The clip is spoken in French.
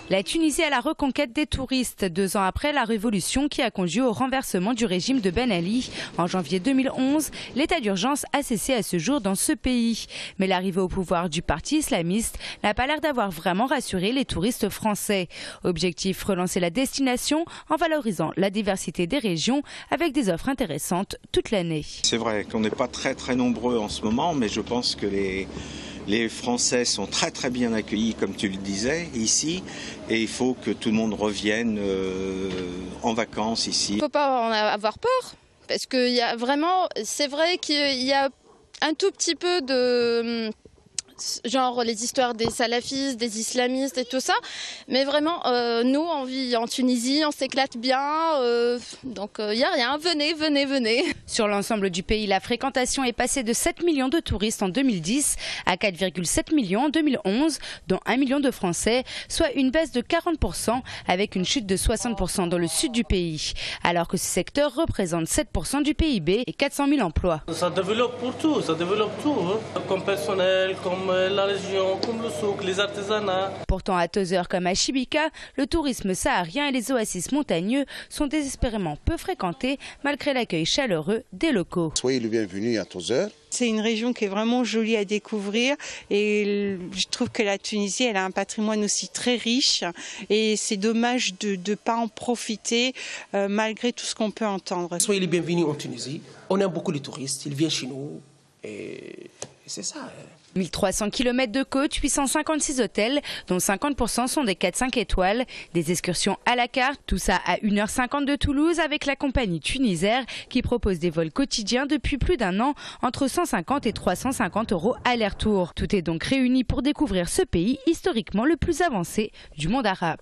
La Tunisie à la reconquête des touristes, 2 ans après la révolution qui a conduit au renversement du régime de Ben Ali. En janvier 2011, l'état d'urgence a cessé à ce jour dans ce pays. Mais l'arrivée au pouvoir du parti islamiste n'a pas l'air d'avoir vraiment rassuré les touristes français. Objectif, relancer la destination en valorisant la diversité des régions avec des offres intéressantes toute l'année. C'est vrai qu'on n'est pas très nombreux en ce moment, mais je pense que les Français sont très bien accueillis, comme tu le disais, ici. Et il faut que tout le monde revienne en vacances ici. Il ne faut pas en avoir peur, parce qu'il y a vraiment, c'est vrai qu'il y a un tout petit peu de... genre les histoires des salafistes, des islamistes et tout ça. Mais vraiment, nous, on vit en Tunisie, on s'éclate bien. Donc, il n'y a rien. Venez. Sur l'ensemble du pays, la fréquentation est passée de 7 millions de touristes en 2010 à 4,7 millions en 2011, dont 1 million de Français, soit une baisse de 40% avec une chute de 60% dans le sud du pays. Alors que ce secteur représente 7% du PIB et 400 000 emplois. Ça développe pour tout, hein. Comme personnel, comme la région, comme le souk, les artisanats. Pourtant, à Tozeur comme à Chibika, le tourisme saharien et les oasis montagneux sont désespérément peu fréquentés malgré l'accueil chaleureux des locaux. Soyez le bienvenu à Tozeur. C'est une région qui est vraiment jolie à découvrir et je trouve que la Tunisie, elle a un patrimoine aussi très riche et c'est dommage de ne pas en profiter malgré tout ce qu'on peut entendre. Soyez les bienvenus en Tunisie. On aime beaucoup les touristes, ils viennent chez nous et c'est ça. 1300 km de côte, 856 hôtels, dont 50% sont des 4-5 étoiles, des excursions à la carte, tout ça à 1h50 de Toulouse avec la compagnie Tunisair qui propose des vols quotidiens depuis plus d'1 an entre 150 et 350 € aller-retour. Tout est donc réuni pour découvrir ce pays historiquement le plus avancé du monde arabe.